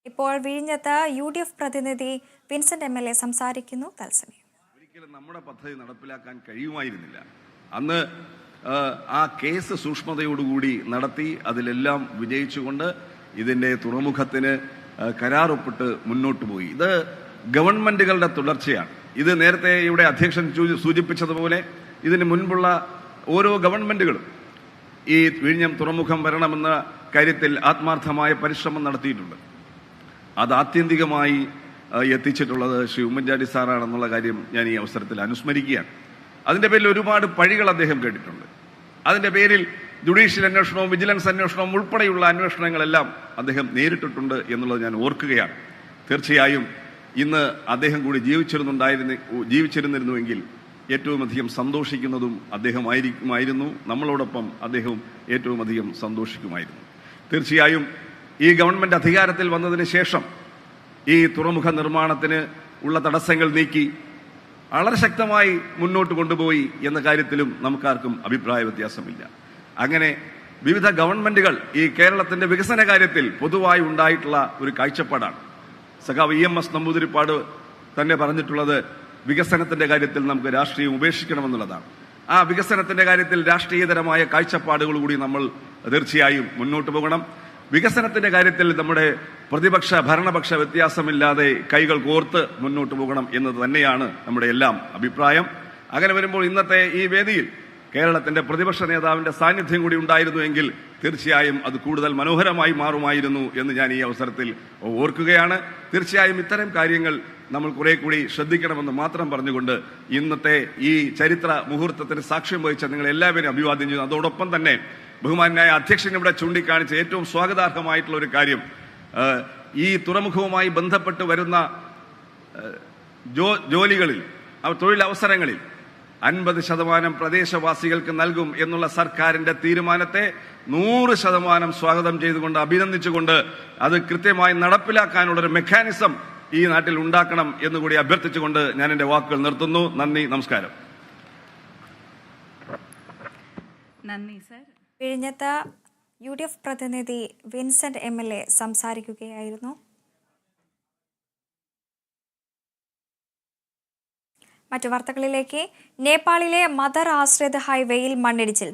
ഇപ്പോൾ വിഴിഞ്ഞത്ത് UDF പ്രതിനിധി വിൻസെന്റ് MLA സംസാരിക്കുന്നു. തത്സമയം ഒരിക്കലും നമ്മുടെ പദ്ധതി നടപ്പിലാക്കാൻ കഴിയുമായിരുന്നില്ല. അന്ന് ആ കേസ് സൂക്ഷ്മതയോടുകൂടി നടത്തി അതിലെല്ലാം വിജയിച്ചുകൊണ്ട് ഇതിന്റെ തുറമുഖത്തിന് കരാറൊപ്പിട്ട് മുന്നോട്ട് പോയി. ഇത് ഗവൺമെന്റുകളുടെ തുടർച്ചയാണ്. ഇത് നേരത്തെ ഇവിടെ അധ്യക്ഷൻ സൂചിപ്പിച്ചതുപോലെ ഇതിന് മുൻപുള്ള ഓരോ ഗവൺമെന്റുകളും ഈ വിഴിഞ്ഞം തുറമുഖം വരണമെന്ന കാര്യത്തിൽ ആത്മാർത്ഥമായ പരിശ്രമം നടത്തിയിട്ടുണ്ട്. അത് ആത്യന്തികമായി എത്തിച്ചിട്ടുള്ളത് ശ്രീ ഉമ്മൻചാണ്ടി സാറാണെന്നുള്ള കാര്യം ഞാൻ ഈ അവസരത്തിൽ അനുസ്മരിക്കുകയാണ്. അതിന്റെ പേരിൽ ഒരുപാട് പഴികൾ അദ്ദേഹം കേട്ടിട്ടുണ്ട്. അതിന്റെ പേരിൽ ജുഡീഷ്യൽ അന്വേഷണവും വിജിലൻസ് അന്വേഷണവും ഉൾപ്പെടെയുള്ള അന്വേഷണങ്ങളെല്ലാം അദ്ദേഹം നേരിട്ടിട്ടുണ്ട് എന്നുള്ളത് ഞാൻ ഓർക്കുകയാണ്. തീർച്ചയായും ഇന്ന് അദ്ദേഹം കൂടി ജീവിച്ചിരുന്നിരുന്നുവെങ്കിൽ ഏറ്റവും അധികം സന്തോഷിക്കുന്നതും അദ്ദേഹമായിരിക്കുമായിരുന്നു. നമ്മളോടൊപ്പം അദ്ദേഹവും ഏറ്റവും അധികം സന്തോഷിക്കുമായിരുന്നു. തീർച്ചയായും ഈ ഗവൺമെന്റ് അധികാരത്തിൽ വന്നതിന് ശേഷം ഈ തുറമുഖ നിർമ്മാണത്തിന് ഉള്ള തടസ്സങ്ങൾ നീക്കി വളരെ ശക്തമായി മുന്നോട്ട് കൊണ്ടുപോയി എന്ന കാര്യത്തിലും നമുക്കാർക്കും അഭിപ്രായ വ്യത്യാസമില്ല. അങ്ങനെ വിവിധ ഗവൺമെന്റുകൾ ഈ കേരളത്തിന്റെ വികസന കാര്യത്തിൽ പൊതുവായി ഉണ്ടായിട്ടുള്ള ഒരു കാഴ്ചപ്പാടാണ്. സഖാവ് EMS നമ്പൂതിരിപ്പാട് തന്നെ പറഞ്ഞിട്ടുള്ളത് വികസനത്തിന്റെ കാര്യത്തിൽ നമുക്ക് രാഷ്ട്രീയം ഉപേക്ഷിക്കണമെന്നുള്ളതാണ്. ആ വികസനത്തിന്റെ കാര്യത്തിൽ രാഷ്ട്രീയതരമായ കാഴ്ചപ്പാടുകൾ കൂടി നമ്മൾ തീർച്ചയായും മുന്നോട്ട് പോകണം. വികസനത്തിന്റെ കാര്യത്തിൽ നമ്മുടെ പ്രതിപക്ഷ ഭരണപക്ഷ വ്യത്യാസമില്ലാതെ കൈകൾ കോർത്ത് മുന്നോട്ട് പോകണം എന്നത് തന്നെയാണ് നമ്മുടെ എല്ലാം അഭിപ്രായം. അങ്ങനെ വരുമ്പോൾ ഇന്നത്തെ ഈ വേദിയിൽ കേരളത്തിന്റെ പ്രതിപക്ഷ നേതാവിന്റെ സാന്നിധ്യം കൂടി ഉണ്ടായിരുന്നുവെങ്കിൽ തീർച്ചയായും അത് കൂടുതൽ മനോഹരമായി മാറുമായിരുന്നു എന്ന് ഞാൻ ഈ അവസരത്തിൽ ഓർക്കുകയാണ്. തീർച്ചയായും ഇത്തരം കാര്യങ്ങൾ നമ്മൾ കുറെ കൂടി ശ്രദ്ധിക്കണമെന്ന് മാത്രം പറഞ്ഞുകൊണ്ട് ഇന്നത്തെ ഈ ചരിത്ര മുഹൂർത്തത്തിന് സാക്ഷ്യം വഹിച്ച നിങ്ങൾ എല്ലാവരും അഭിവാദ്യം ചെയ്യുന്നു. അതോടൊപ്പം തന്നെ ബഹുമാനായ അധ്യക്ഷൻ ഇവിടെ ചൂണ്ടിക്കാണിച്ച ഏറ്റവും സ്വാഗതാർഹമായിട്ടുള്ള ഒരു കാര്യം, ഈ തുറമുഖവുമായി ബന്ധപ്പെട്ട് വരുന്ന ജോലികളിൽ തൊഴിലവസരങ്ങളിൽ 50% പ്രദേശവാസികൾക്ക് നൽകും എന്നുള്ള സർക്കാരിന്റെ തീരുമാനത്തെ 100% സ്വാഗതം ചെയ്തുകൊണ്ട് അഭിനന്ദിച്ചുകൊണ്ട് അത് കൃത്യമായി നടപ്പിലാക്കാനുള്ള ഒരു മെക്കാനിസം ഈ നാട്ടിൽ ഉണ്ടാക്കണം എന്നുകൂടി അഭ്യർത്ഥിച്ചുകൊണ്ട് ഞാൻ എന്റെ വാക്കുകൾ നിർത്തുന്നു. നന്ദി, നമസ്കാരം. നന്ദി സർ. വിഴിഞ്ഞത്ത് UDF പ്രതിനിധി വിൻസെന്റ് MLA സംസാരിക്കുകയായിരുന്നു. മറ്റു വാർത്തകളിലേക്ക്. നേപ്പാളിലെ മദർ ആശ്രിത ഹൈവേയിൽ മണ്ണിടിച്ചിൽ.